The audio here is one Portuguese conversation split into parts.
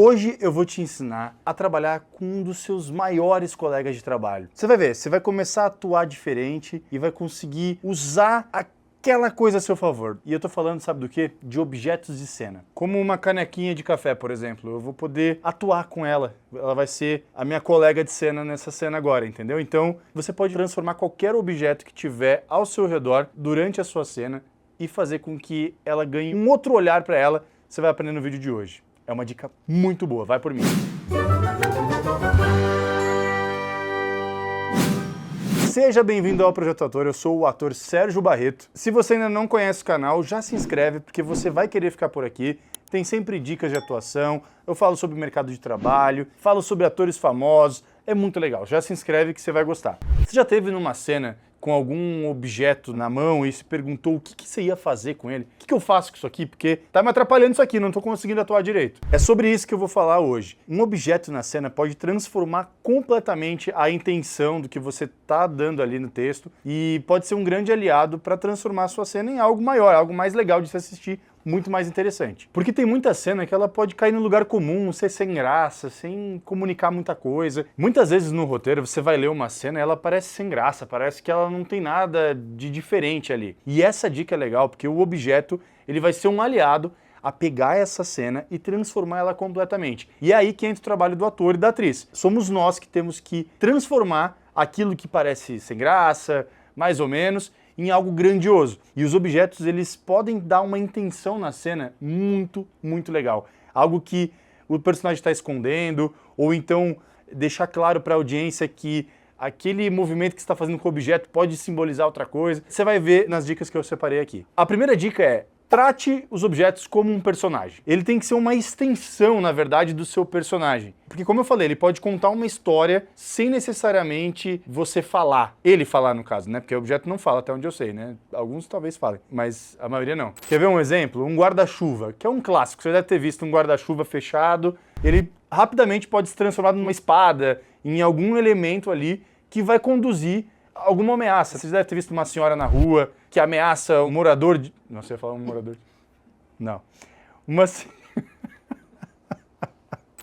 Hoje eu vou te ensinar a trabalhar com um dos seus maiores colegas de trabalho. Você vai ver, você vai começar a atuar diferente e vai conseguir usar aquela coisa a seu favor. E eu tô falando, sabe do quê? De objetos de cena. Como uma canequinha de café, por exemplo. Eu vou poder atuar com ela. Ela vai ser a minha colega de cena nessa cena agora, entendeu? Então, você pode transformar qualquer objeto que tiver ao seu redor durante a sua cena e fazer com que ela ganhe um outro olhar para ela. Você vai aprender no vídeo de hoje. É uma dica muito boa, vai por mim. Seja bem-vindo ao Projeto Ator, eu sou o ator Sérgio Barreto. Se você ainda não conhece o canal, já se inscreve, porque você vai querer ficar por aqui. Tem sempre dicas de atuação, eu falo sobre o mercado de trabalho, falo sobre atores famosos, é muito legal. Já se inscreve que você vai gostar. Você já esteve numa cena com algum objeto na mão e se perguntou o que você ia fazer com ele? O que eu faço com isso aqui? Porque tá me atrapalhando isso aqui, não tô conseguindo atuar direito. É sobre isso que eu vou falar hoje. Um objeto na cena pode transformar completamente a intenção do que você tá dando ali no texto e pode ser um grande aliado para transformar a sua cena em algo maior, algo mais legal de se assistir, muito mais interessante. Porque tem muita cena que ela pode cair no lugar comum, ser sem graça, sem comunicar muita coisa. Muitas vezes no roteiro você vai ler uma cena e ela parece sem graça, parece que ela não tem nada de diferente ali. E essa dica é legal porque o objeto ele vai ser um aliado a pegar essa cena e transformar ela completamente. E é aí que entra o trabalho do ator e da atriz. Somos nós que temos que transformar aquilo que parece sem graça, mais ou menos, em algo grandioso. E os objetos, eles podem dar uma intenção na cena muito, muito legal. Algo que o personagem está escondendo, ou então deixar claro para a audiência que aquele movimento que você está fazendo com o objeto pode simbolizar outra coisa. Você vai ver nas dicas que eu separei aqui. A primeira dica é: trate os objetos como um personagem. Ele tem que ser uma extensão, na verdade, do seu personagem. Porque, como eu falei, ele pode contar uma história sem necessariamente você falar. Ele falar, no caso, né? Porque o objeto não fala, até onde eu sei, né? Alguns talvez falem, mas a maioria não. Quer ver um exemplo? Um guarda-chuva, que é um clássico. Você deve ter visto um guarda-chuva fechado. Ele rapidamente pode se transformar numa espada, em algum elemento ali que vai conduzir alguma ameaça. Você deve ter visto uma senhora na rua que ameaça um morador de... Não sei falar um morador... Não.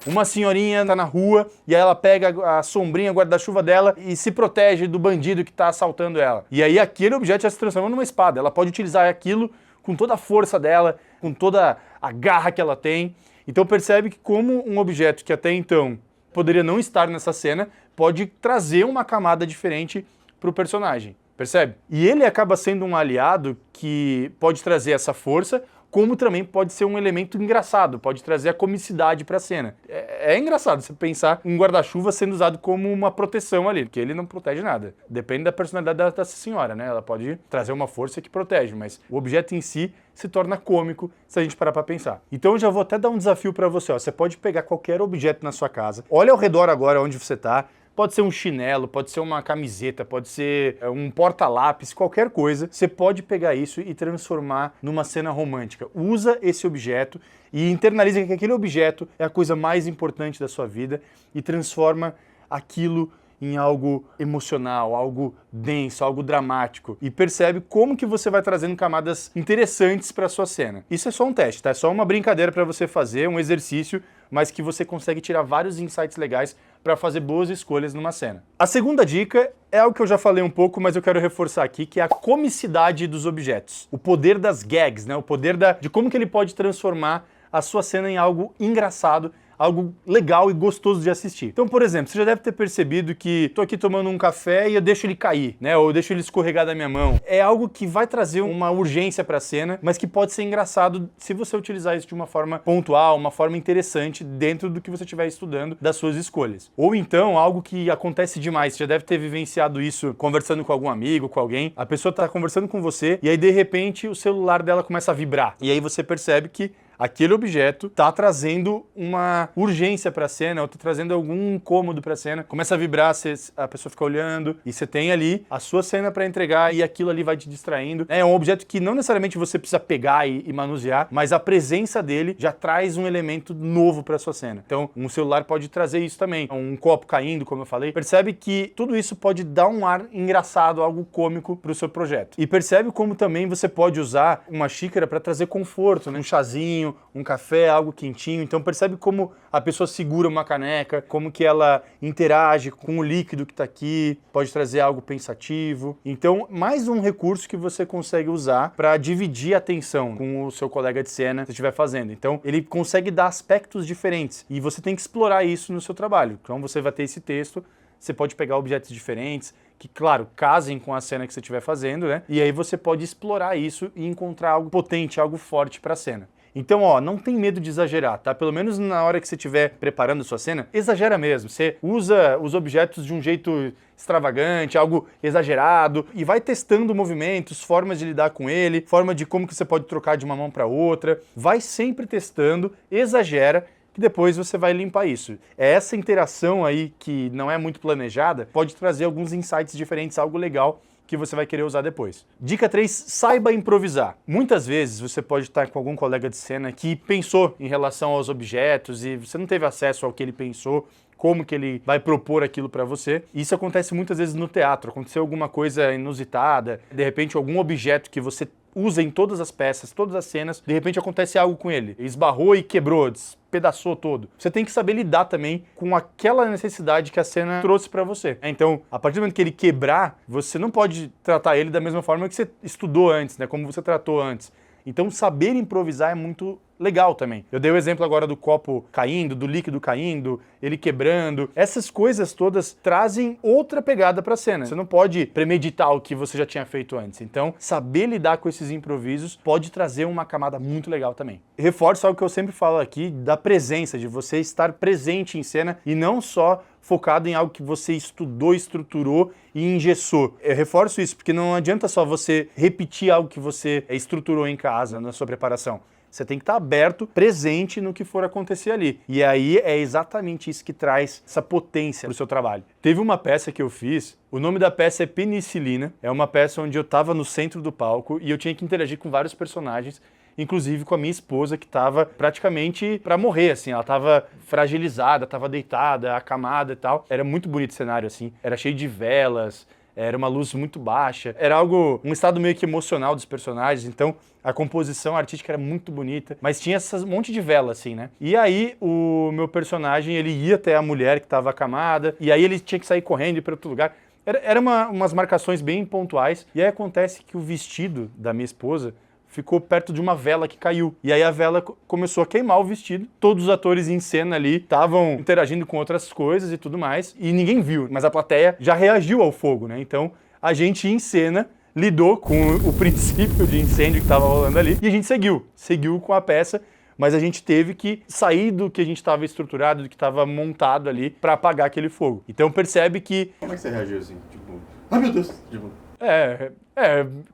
Uma senhorinha tá na rua e aí ela pega a sombrinha, guarda-chuva dela e se protege do bandido que tá assaltando ela. E aí aquele objeto já se transforma numa espada. Ela pode utilizar aquilo com toda a força dela, com toda a garra que ela tem. Então percebe que como um objeto que até então poderia não estar nessa cena, pode trazer uma camada diferente para o personagem, percebe? E ele acaba sendo um aliado que pode trazer essa força, como também pode ser um elemento engraçado, pode trazer a comicidade para a cena. É engraçado você pensar um guarda-chuva sendo usado como uma proteção ali, porque ele não protege nada. Depende da personalidade dessa senhora, né? Ela pode trazer uma força que protege, mas o objeto em si se torna cômico se a gente parar para pensar. Então eu já vou até dar um desafio para você, ó. Você pode pegar qualquer objeto na sua casa, olha ao redor agora onde você está. Pode ser um chinelo, pode ser uma camiseta, pode ser um porta-lápis, qualquer coisa. Você pode pegar isso e transformar numa cena romântica. Usa esse objeto e internaliza que aquele objeto é a coisa mais importante da sua vida e transforma aquilo em algo emocional, algo denso, algo dramático. E percebe como que você vai trazendo camadas interessantes para a sua cena. Isso é só um teste, tá? É só uma brincadeira para você fazer, um exercício, mas que você consegue tirar vários insights legais para fazer boas escolhas numa cena. A segunda dica é algo que eu já falei um pouco, mas eu quero reforçar aqui, que é a comicidade dos objetos. O poder das gags, né? O poder de como que ele pode transformar a sua cena em algo engraçado, algo legal e gostoso de assistir. Então, por exemplo, você já deve ter percebido que tô aqui tomando um café e eu deixo ele cair, né? Ou eu deixo ele escorregar da minha mão. É algo que vai trazer uma urgência para a cena, mas que pode ser engraçado se você utilizar isso de uma forma pontual, uma forma interessante dentro do que você estiver estudando, das suas escolhas. Ou então, algo que acontece demais, você já deve ter vivenciado isso conversando com algum amigo, com alguém. A pessoa tá conversando com você e aí, de repente, o celular dela começa a vibrar. E aí você percebe que aquele objeto tá trazendo uma urgência para a cena, ou tá trazendo algum incômodo para a cena. Começa a vibrar, a pessoa fica olhando, e você tem ali a sua cena para entregar, e aquilo ali vai te distraindo. É um objeto que não necessariamente você precisa pegar e manusear, mas a presença dele já traz um elemento novo para sua cena. Então, um celular pode trazer isso também. Um copo caindo, como eu falei. Percebe que tudo isso pode dar um ar engraçado, algo cômico para o seu projeto. E percebe como também você pode usar uma xícara para trazer conforto, né? Um chazinho, quentinho, um café, algo quentinho. Então percebe como a pessoa segura uma caneca, como que ela interage com o líquido que está aqui, pode trazer algo pensativo. Então, mais um recurso que você consegue usar para dividir a atenção com o seu colega de cena que você estiver fazendo. Então, ele consegue dar aspectos diferentes e você tem que explorar isso no seu trabalho. Então, você vai ter esse texto, você pode pegar objetos diferentes, que, claro, casem com a cena que você estiver fazendo, né? E aí você pode explorar isso e encontrar algo potente, algo forte para a cena. Então, ó, não tem medo de exagerar, tá? Pelo menos na hora que você estiver preparando a sua cena, exagera mesmo. Você usa os objetos de um jeito extravagante, algo exagerado, e vai testando movimentos, formas de lidar com ele, forma de como que você pode trocar de uma mão para outra. Vai sempre testando, exagera, que depois você vai limpar isso. É essa interação aí que não é muito planejada, pode trazer alguns insights diferentes, algo legal que você vai querer usar depois. Dica 3, saiba improvisar. Muitas vezes você pode estar com algum colega de cena que pensou em relação aos objetos e você não teve acesso ao que ele pensou, como que ele vai propor aquilo para você. Isso acontece muitas vezes no teatro, aconteceu alguma coisa inusitada, de repente algum objeto que você usa em todas as peças, todas as cenas, de repente acontece algo com ele, esbarrou e quebrou, despedaçou todo. Você tem que saber lidar também com aquela necessidade que a cena trouxe para você. Então, a partir do momento que ele quebrar, você não pode tratar ele da mesma forma que você estudou antes, né, como você tratou antes. Então, saber improvisar é muito legal também. Eu dei o exemplo agora do copo caindo, do líquido caindo, ele quebrando. Essas coisas todas trazem outra pegada para a cena. Você não pode premeditar o que você já tinha feito antes. Então, saber lidar com esses improvisos pode trazer uma camada muito legal também. Reforço algo que eu sempre falo aqui, da presença, de você estar presente em cena e não só focado em algo que você estudou, estruturou e engessou. Eu reforço isso, porque não adianta só você repetir algo que você estruturou em casa, na sua preparação. Você tem que estar aberto, presente no que for acontecer ali. E aí é exatamente isso que traz essa potência para o seu trabalho. Teve uma peça que eu fiz, o nome da peça é Penicilina, é uma peça onde eu estava no centro do palco e eu tinha que interagir com vários personagens, inclusive com a minha esposa, que estava praticamente para morrer, assim. Ela estava fragilizada, estava deitada, acamada e tal. Era muito bonito o cenário, assim. Era cheio de velas, era uma luz muito baixa. Era um estado meio que emocional dos personagens, então a composição artística era muito bonita, mas tinha um monte de vela, assim, né? E aí o meu personagem, ele ia até a mulher que estava acamada, e aí ele tinha que sair correndo e ir para outro lugar. Era umas marcações bem pontuais, e aí acontece que o vestido da minha esposa ficou perto de uma vela que caiu. E aí a vela começou a queimar o vestido. Todos os atores em cena ali estavam interagindo com outras coisas e tudo mais, e ninguém viu, mas a plateia já reagiu ao fogo, né? Então a gente em cena lidou com o princípio de incêndio que estava rolando ali e a gente seguiu com a peça, mas a gente teve que sair do que a gente estava estruturado, do que estava montado ali para apagar aquele fogo. Então percebe que... Como é que você reagiu assim? Tipo, ai meu Deus! Tipo...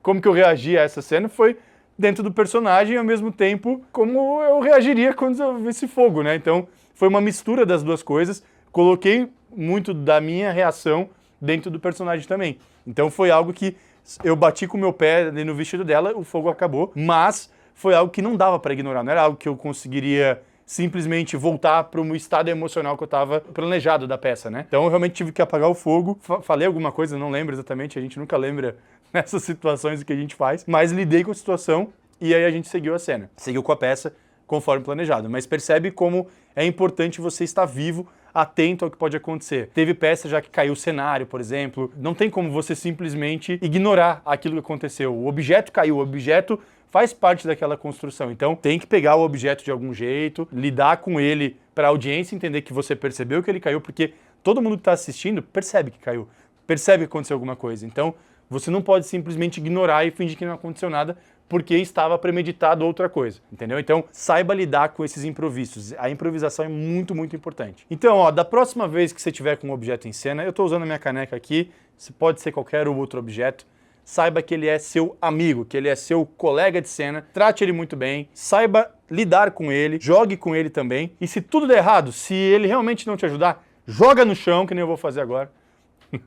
como que eu reagi a essa cena foi dentro do personagem, ao mesmo tempo como eu reagiria quando eu visse fogo, né? Então foi uma mistura das duas coisas, coloquei muito da minha reação dentro do personagem também. Então foi algo que eu bati com o meu pé ali no vestido dela, o fogo acabou, mas foi algo que não dava para ignorar, não era algo que eu conseguiria simplesmente voltar para o estado emocional que eu estava planejado da peça, né? Então eu realmente tive que apagar o fogo, falei alguma coisa, não lembro exatamente, a gente nunca lembra nessas situações o que a gente faz, mas lidei com a situação e aí a gente seguiu a cena, seguiu com a peça conforme planejado, mas percebe como é importante você estar vivo, atento ao que pode acontecer. Teve peça já que caiu o cenário, por exemplo. Não tem como você simplesmente ignorar aquilo que aconteceu. O objeto caiu, o objeto faz parte daquela construção. Então tem que pegar o objeto de algum jeito, lidar com ele para a audiência entender que você percebeu que ele caiu, porque todo mundo que está assistindo percebe que caiu, percebe que aconteceu alguma coisa. Então você não pode simplesmente ignorar e fingir que não aconteceu nada, porque estava premeditado outra coisa, entendeu? Então, saiba lidar com esses improvisos. A improvisação é muito, muito importante. Então, ó, da próxima vez que você tiver com um objeto em cena, eu estou usando a minha caneca aqui, pode ser qualquer outro objeto, saiba que ele é seu amigo, que ele é seu colega de cena, trate ele muito bem, saiba lidar com ele, jogue com ele também, e se tudo der errado, se ele realmente não te ajudar, joga no chão, que nem eu vou fazer agora.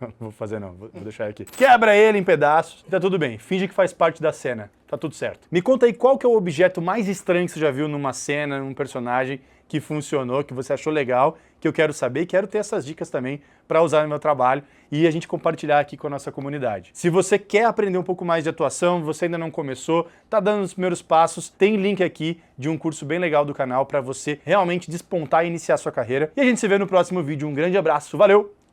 Não vou fazer não, vou deixar aqui. Quebra ele em pedaços, tá tudo bem, finge que faz parte da cena, tá tudo certo. Me conta aí qual que é o objeto mais estranho que você já viu numa cena, num personagem, que funcionou, que você achou legal, que eu quero saber e quero ter essas dicas também para usar no meu trabalho e a gente compartilhar aqui com a nossa comunidade. Se você quer aprender um pouco mais de atuação, você ainda não começou, tá dando os primeiros passos, tem link aqui de um curso bem legal do canal para você realmente despontar e iniciar a sua carreira. E a gente se vê no próximo vídeo. Um grande abraço, valeu!